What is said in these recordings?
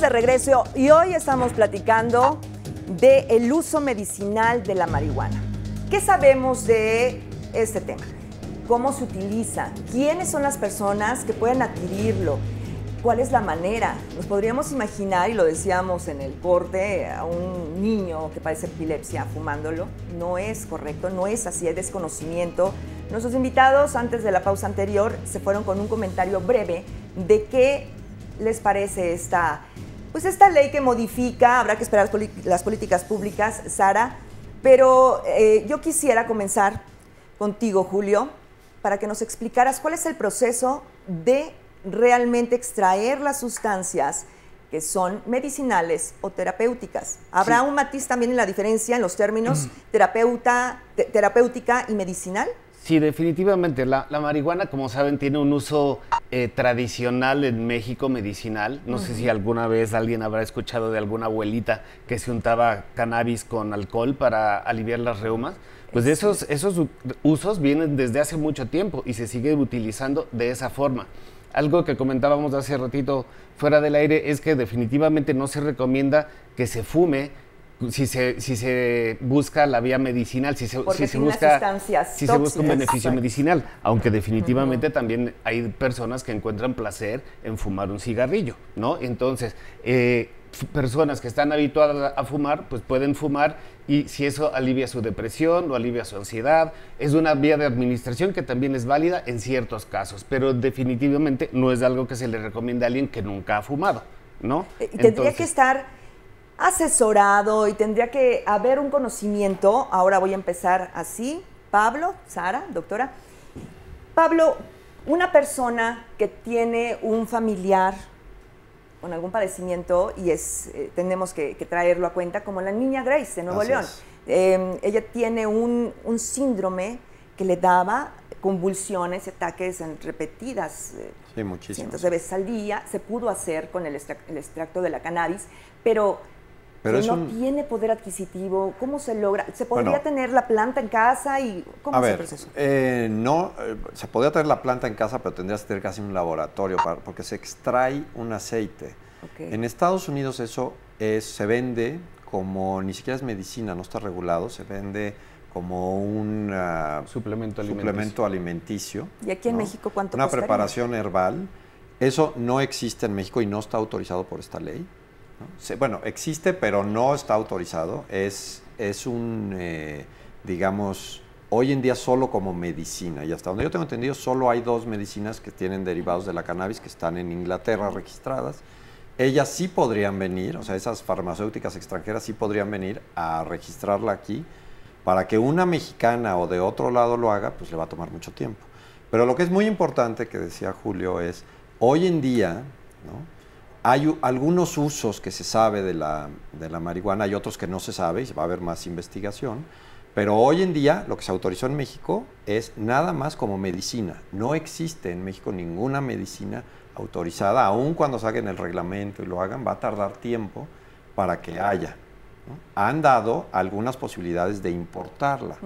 de regreso y hoy estamos platicando del uso medicinal de la marihuana. ¿Qué sabemos de este tema? ¿Cómo se utiliza? ¿Quiénes son las personas que pueden adquirirlo? ¿Cuál es la manera? Nos podríamos imaginar, y lo decíamos en el corte, a un niño que padece epilepsia fumándolo. No es correcto, no es así, hay desconocimiento. Nuestros invitados, antes de la pausa anterior, se fueron con un comentario breve de qué les parece esta ley que modifica, habrá que esperar las políticas públicas, Sara, pero yo quisiera comenzar contigo, Julio, para que nos explicaras cuál es el proceso de realmente extraer las sustancias que son medicinales o terapéuticas. ¿Habrá un matiz también en la diferencia en los términos terapéutica y medicinal? Sí, definitivamente. La marihuana, como saben, tiene un uso tradicional en México, medicinal. No sé si alguna vez alguien habrá escuchado de alguna abuelita que se untaba cannabis con alcohol para aliviar las reumas. Pues esos usos vienen desde hace mucho tiempo y se sigue utilizando de esa forma. Algo que comentábamos hace ratito fuera del aire es que definitivamente no se recomienda que se fume si se busca la vía medicinal, si se busca un beneficio medicinal, aunque definitivamente también hay personas que encuentran placer en fumar un cigarrillo, ¿no? Entonces, personas que están habituadas a fumar, pues pueden fumar, y si eso alivia su depresión o alivia su ansiedad, es una vía de administración que también es válida en ciertos casos, pero definitivamente no es algo que se le recomienda a alguien que nunca ha fumado, ¿no? Tendría que estar asesorado y tendría que haber un conocimiento. Ahora voy a empezar así. Pablo, Sara, doctora. Pablo, una persona que tiene un familiar con algún padecimiento y tenemos que traerlo a cuenta, como la niña Grace de Nuevo León. Ella tiene un síndrome que le daba convulsiones, ataques en repetidas cientos de veces al día. Se pudo hacer con el extracto de la cannabis, pero si no tiene poder adquisitivo, ¿cómo se logra? ¿Se podría tener la planta en casa? Y ¿cómo es el proceso? Se podría tener la planta en casa, pero tendrías que tener casi un laboratorio porque se extrae un aceite. En Estados Unidos eso se vende como, ni siquiera es medicina, no está regulado, se vende como un suplemento alimenticio. ¿Y aquí en México cuánto Una costaría? preparación herbal. Eso no existe en México y no está autorizado por esta ley. Bueno, existe, pero no está autorizado. Es digamos, hoy en día solo como medicina. Y hasta donde yo tengo entendido, solo hay 2 medicinas que tienen derivados de la cannabis que están en Inglaterra registradas. Ellas sí podrían venir, o sea, esas farmacéuticas extranjeras sí podrían venir a registrarla aquí. Para que una mexicana o de otro lado lo haga, pues le va a tomar mucho tiempo. Pero lo que es muy importante, que decía Julio, es hoy en día, ¿no?, hay algunos usos que se sabe de la marihuana, hay otros que no se sabe y va a haber más investigación, pero hoy en día lo que se autorizó en México es nada más como medicina. No existe en México ninguna medicina autorizada, aun cuando saquen el reglamento y lo hagan, va a tardar tiempo para que haya, ¿no? Han dado algunas posibilidades de importarla,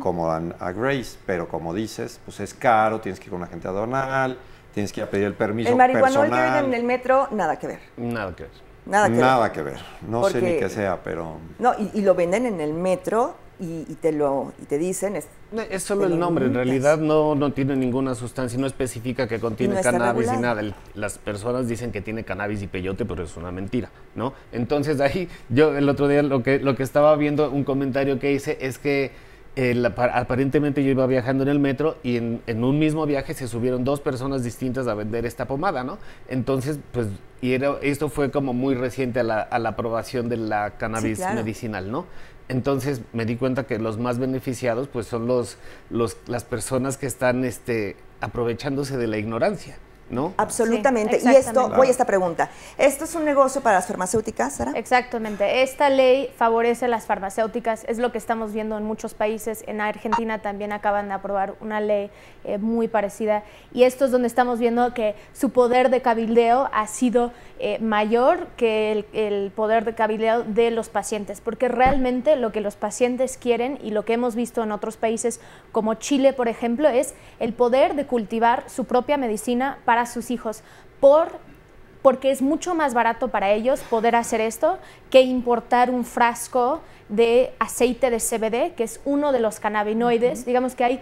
como dan a Grace, pero como dices, pues es caro, tienes que ir con un agente aduanal, tienes que ir a pedir el permiso personal. El marihuanol que venden en el metro, nada que ver. Nada que ver. Nada que ver. No sé ni qué sea, pero... No, y lo venden en el metro y te dicen... Es solo el nombre, en realidad no tiene ninguna sustancia, no especifica que contiene cannabis ni nada. Las personas dicen que tiene cannabis y peyote, pero es una mentira, ¿no? Entonces ahí, yo el otro día lo que estaba viendo, un comentario que hice es que aparentemente yo iba viajando en el metro y en un mismo viaje se subieron 2 personas distintas a vender esta pomada, ¿no? Entonces, pues, esto fue como muy reciente a la aprobación de la cannabis medicinal, ¿no? Entonces me di cuenta que los más beneficiados pues son las personas que están aprovechándose de la ignorancia, ¿no? Absolutamente. Sí, y esto, voy a esta pregunta. ¿Esto es un negocio para las farmacéuticas, Sara? Exactamente. Esta ley favorece a las farmacéuticas, es lo que estamos viendo en muchos países. En Argentina también acaban de aprobar una ley muy parecida, y esto es donde estamos viendo que su poder de cabildeo ha sido mayor que el poder de cabildeo de los pacientes, porque realmente lo que los pacientes quieren y lo que hemos visto en otros países como Chile, por ejemplo, es el poder de cultivar su propia medicina para sus hijos por porque es mucho más barato para ellos poder hacer esto que importar un frasco de aceite de CBD, que es uno de los cannabinoides. Digamos que hay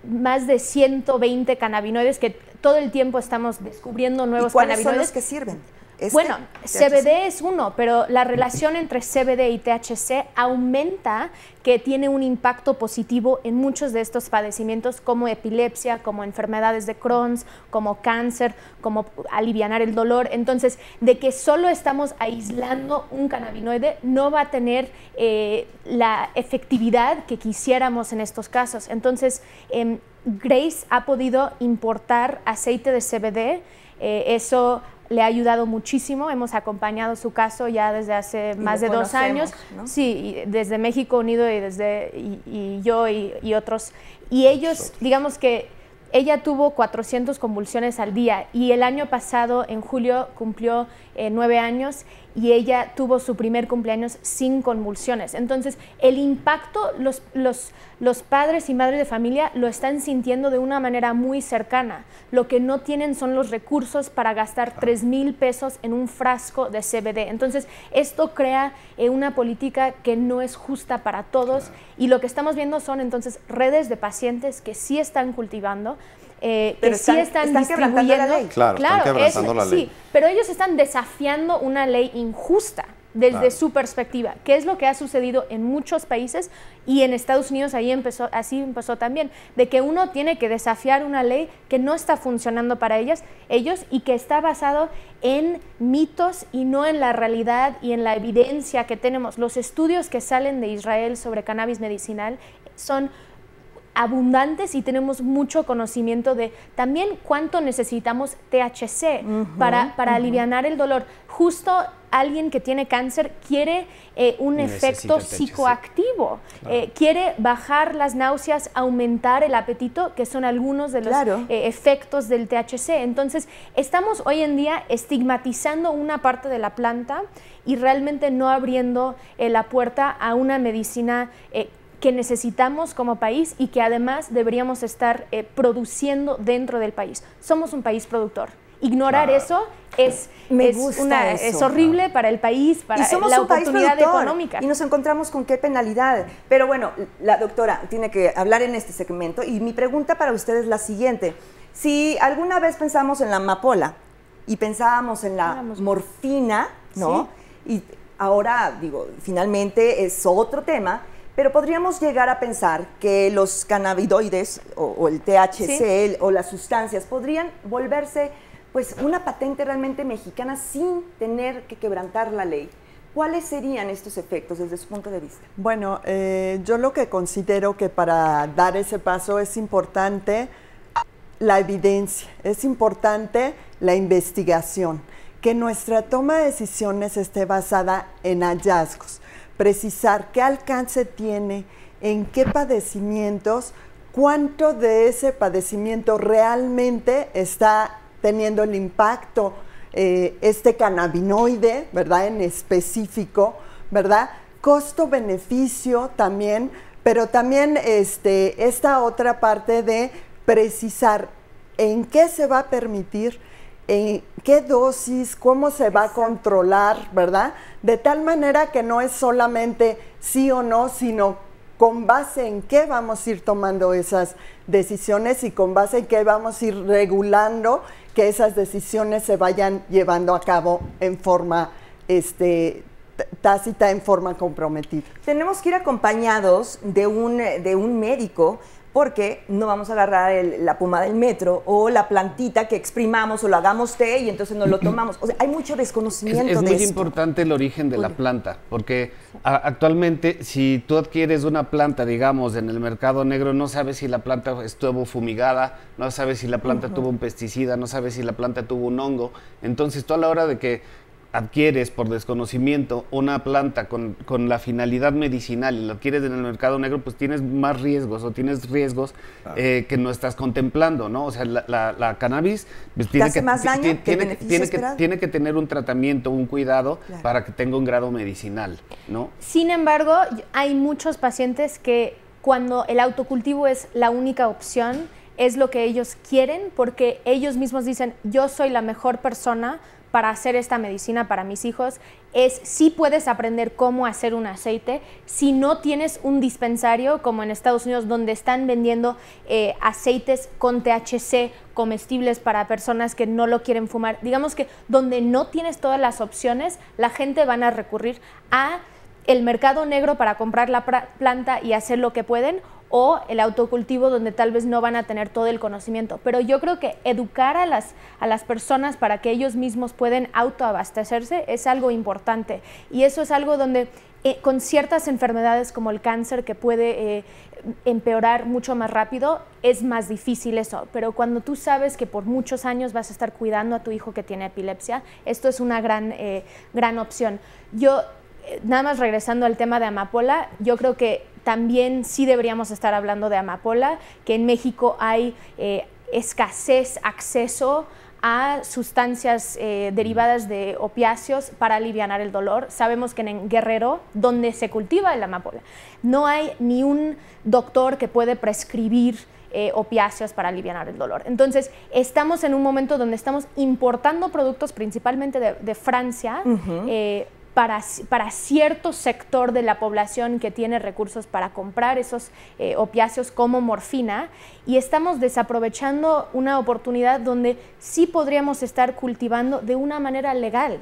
más de 120 cannabinoides que todo el tiempo estamos descubriendo nuevos cannabinoides. ¿Y cannabinoides. cuáles son los que sirven? Bueno, CBD es uno, pero la relación entre CBD y THC aumenta, que tiene un impacto positivo en muchos de estos padecimientos como epilepsia, como enfermedades de Crohn's, como cáncer, como alivianar el dolor. Entonces, de que solo estamos aislando un cannabinoide no va a tener la efectividad que quisiéramos en estos casos. Entonces, Grace ha podido importar aceite de CBD, eso le ha ayudado muchísimo. Hemos acompañado su caso ya desde hace más de 2 años, ¿no? Sí, desde México Unido y yo y otros. Y ellos, digamos que ella tuvo 400 convulsiones al día y el año pasado, en julio, cumplió 9 años y ella tuvo su primer cumpleaños sin convulsiones. Entonces, el impacto, los padres y madres de familia lo están sintiendo de una manera muy cercana. Lo que no tienen son los recursos para gastar 3,000 pesos en un frasco de CBD. Entonces, esto crea una política que no es justa para todos y lo que estamos viendo son entonces redes de pacientes que sí están cultivando, que sí están distribuyendo. La ley. Claro, están quebrantando la ley. Sí, pero ellos están desafiando una ley injusta desde su perspectiva, que es lo que ha sucedido en muchos países y en Estados Unidos así empezó también, de que uno tiene que desafiar una ley que no está funcionando para ellos y que está basado en mitos y no en la realidad y en la evidencia que tenemos. Los estudios que salen de Israel sobre cannabis medicinal son abundantes y tenemos mucho conocimiento de también cuánto necesitamos THC para alivianar el dolor. Justo alguien que tiene cáncer quiere un efecto psicoactivo, quiere bajar las náuseas, aumentar el apetito, que son algunos de los efectos del THC. Entonces, estamos hoy en día estigmatizando una parte de la planta y realmente no abriendo la puerta a una medicina que necesitamos como país y que además deberíamos estar produciendo dentro del país. Somos un país productor. Ignorar eso es horrible para el país, para la oportunidad económica. Y nos encontramos con qué penalidad. Pero bueno, la doctora tiene que hablar en este segmento y mi pregunta para usted es la siguiente. Si alguna vez pensamos en la amapola y pensábamos en la morfina, ¿no? Sí. Y ahora, digo, finalmente es otro tema. Pero podríamos llegar a pensar que los cannabinoides o el THC o las sustancias podrían volverse pues una patente realmente mexicana sin tener que quebrantar la ley. ¿Cuáles serían estos efectos desde su punto de vista? Bueno, yo lo que considero que para dar ese paso es importante la evidencia, es importante la investigación, que nuestra toma de decisiones esté basada en hallazgos. Precisar qué alcance tiene, en qué padecimientos, cuánto de ese padecimiento realmente está teniendo el impacto este cannabinoide, ¿verdad? En específico, ¿verdad? Costo-beneficio también, pero también esta otra parte de precisar en qué se va a permitir, en qué dosis, cómo se va a controlar, ¿verdad? De tal manera que no es solamente sí o no, sino con base en qué vamos a ir tomando esas decisiones y con base en qué vamos a ir regulando que esas decisiones se vayan llevando a cabo en forma tácita, en forma comprometida. Tenemos que ir acompañados de un médico, porque no vamos a agarrar la puma del metro o la plantita que exprimamos o lo hagamos té y entonces no lo tomamos. O sea, hay mucho desconocimiento de esto. Es muy importante el origen de la planta, porque actualmente si tú adquieres una planta, digamos, en el mercado negro, no sabes si la planta estuvo fumigada, no sabes si la planta tuvo un pesticida, no sabes si la planta tuvo un hongo. Entonces, tú a la hora de que adquieres por desconocimiento una planta con la finalidad medicinal y la adquieres en el mercado negro, pues tienes más riesgos o tienes riesgos que no estás contemplando, ¿no? O sea, la cannabis pues, tiene que tener un tratamiento, un cuidado para que tenga un grado medicinal, ¿no? Sin embargo, hay muchos pacientes que cuando el autocultivo es la única opción, es lo que ellos quieren porque ellos mismos dicen, yo soy la mejor persona para hacer esta medicina para mis hijos es si puedes aprender cómo hacer un aceite, si no tienes un dispensario como en Estados Unidos donde están vendiendo aceites con THC comestibles para personas que no lo quieren fumar. Digamos que donde no tienes todas las opciones, la gente van a recurrir a el mercado negro para comprar la planta y hacer lo que pueden, o el autocultivo donde tal vez no van a tener todo el conocimiento. Pero yo creo que educar a las personas para que ellos mismos pueden autoabastecerse es algo importante. Y eso es algo donde con ciertas enfermedades como el cáncer, que puede empeorar mucho más rápido, es más difícil eso. Pero cuando tú sabes que por muchos años vas a estar cuidando a tu hijo que tiene epilepsia, esto es una gran opción. Yo, nada más regresando al tema de amapola, yo creo que también sí deberíamos estar hablando de amapola, que en México hay escasez, acceso a sustancias derivadas de opiáceos para aliviar el dolor. Sabemos que en Guerrero, donde se cultiva el amapola, no hay ni un doctor que puede prescribir opiáceos para aliviar el dolor. Entonces, estamos en un momento donde estamos importando productos principalmente de Francia, para cierto sector de la población que tiene recursos para comprar esos opiáceos como morfina, y estamos desaprovechando una oportunidad donde sí podríamos estar cultivando de una manera legal.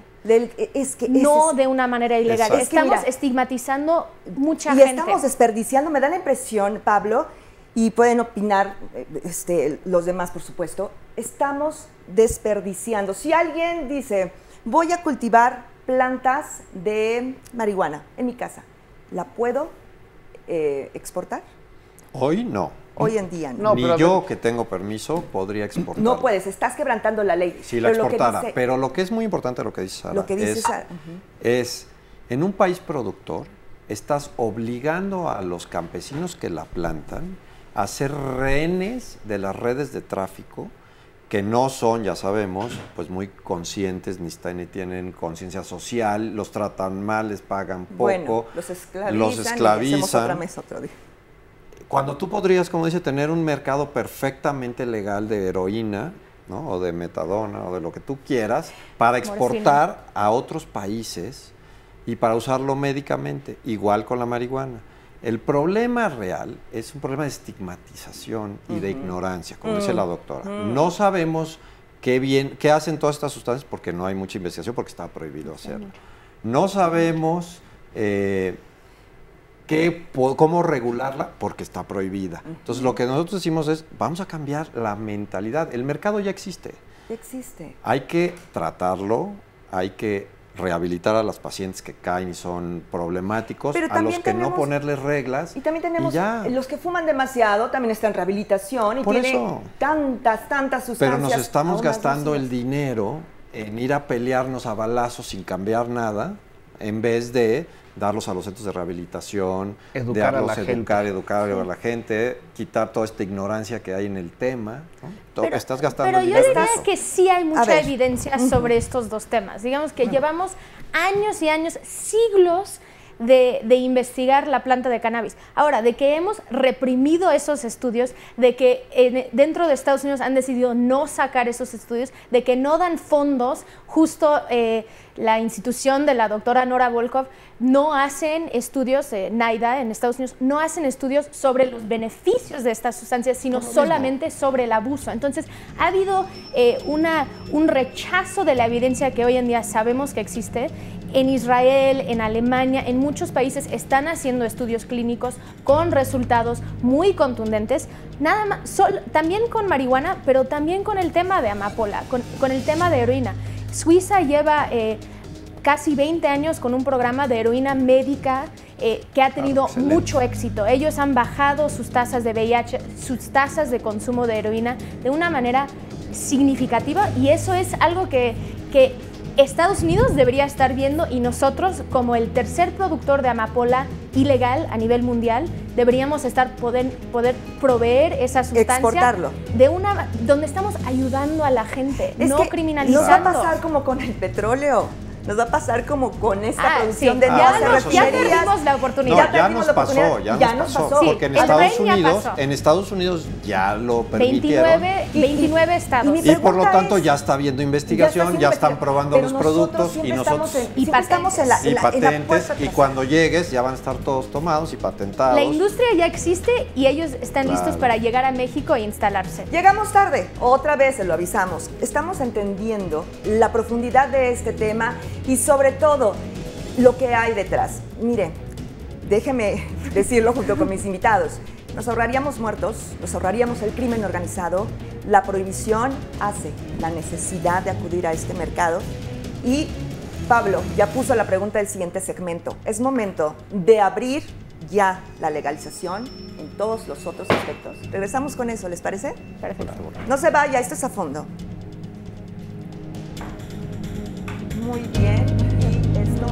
No de una manera ilegal. Exacto. Estamos estigmatizando mucha gente. Y estamos desperdiciando, me da la impresión, Pablo, y pueden opinar los demás, por supuesto, estamos desperdiciando. Si alguien dice, voy a cultivar plantas de marihuana en mi casa, ¿la puedo exportar? Hoy no. Hoy en día no. Ni yo, que tengo permiso, podría exportar. No puedes, estás quebrantando la ley. Si la exportara. Pero lo que es muy importante, lo que dice Sara, es en un país productor, estás obligando a los campesinos que la plantan a ser rehenes de las redes de tráfico, que no son, ya sabemos, pues muy conscientes, ni tienen conciencia social, los tratan mal, les pagan poco, bueno, los esclavizan. Y hacemos otra mesa otro día. Cuando tú podrías, como dice, tener un mercado perfectamente legal de heroína, ¿no? O de metadona, o de lo que tú quieras, para exportar a otros países y para usarlo médicamente, igual con la marihuana. El problema real es un problema de estigmatización y de ignorancia, como dice la doctora. No sabemos qué hacen todas estas sustancias porque no hay mucha investigación, porque está prohibido hacerlo. No sabemos cómo regularla porque está prohibida. Entonces, lo que nosotros decimos es, vamos a cambiar la mentalidad. El mercado ya existe. Hay que tratarlo, hay que rehabilitar a los pacientes que caen y son problemáticos, a los que no ponerles reglas. Y también tenemos los que fuman demasiado, también están en rehabilitación y tienen tantas sustancias. Pero nos estamos gastando el dinero en ir a pelearnos a balazos sin cambiar nada, en vez de darlos a los centros de rehabilitación, educar a la gente, quitar toda esta ignorancia que hay en el tema, ¿no? Estás gastando el dinero. Pero yo diría que sí hay mucha evidencia sobre estos dos temas. Digamos que llevamos años y años, siglos de investigar la planta de cannabis. Ahora, de que hemos reprimido esos estudios, de que dentro de Estados Unidos han decidido no sacar esos estudios, de que no dan fondos, justo la institución de la doctora Nora Volkow no hacen estudios, NIDA en Estados Unidos, no hacen estudios sobre los beneficios de estas sustancias, sino solamente sobre el abuso. Entonces, ha habido un rechazo de la evidencia que hoy en día sabemos que existe. En Israel, en Alemania, en muchos países están haciendo estudios clínicos con resultados muy contundentes, nada más, también con marihuana, pero también con el tema de amapola, con el tema de heroína. Suiza lleva casi 20 años con un programa de heroína médica que ha tenido mucho éxito. Ellos han bajado sus tasas de VIH, sus tasas de consumo de heroína de una manera significativa, y eso es algo que Estados Unidos debería estar viendo, y nosotros, como el tercer productor de amapola ilegal a nivel mundial, deberíamos poder proveer esa sustancia. Exportarlo. Donde estamos ayudando a la gente, no criminalizando. Nos va a pasar como con el petróleo. nos va a pasar como con esta producción sí. de no Ya hacer nos- ya refinerías. perdimos la oportunidad. No, ya perdimos nos la pasó, oportunidad. ya nos pasó. Sí, Porque en el Estados tren ya Unidos, pasó. ya lo permitieron. 29 estados. mi Y por lo pregunta tanto es- ya está habiendo investigación, ya están probando pero los productos nosotros y siempre nosotros estamos en- Y siempre estamos en la, y en la patentes puerta y trasera. cuando llegues ya van a estar todos tomados y patentados. La industria ya existe y ellos están listos Claro. para llegar a México e instalarse. Llegamos tarde, otra vez se lo avisamos. Estamos entendiendo la profundidad de este tema y sobre todo lo que hay detrás. Mire, déjeme decirlo junto con mis invitados. Nos ahorraríamos muertos, nos ahorraríamos el crimen organizado. La prohibición hace la necesidad de acudir a este mercado. Y Pablo ya puso la pregunta del siguiente segmento. Es momento de abrir ya la legalización en todos los otros aspectos. Regresamos con eso, ¿les parece? Perfecto. No se vaya, esto es a fondo. Muy bien, y esto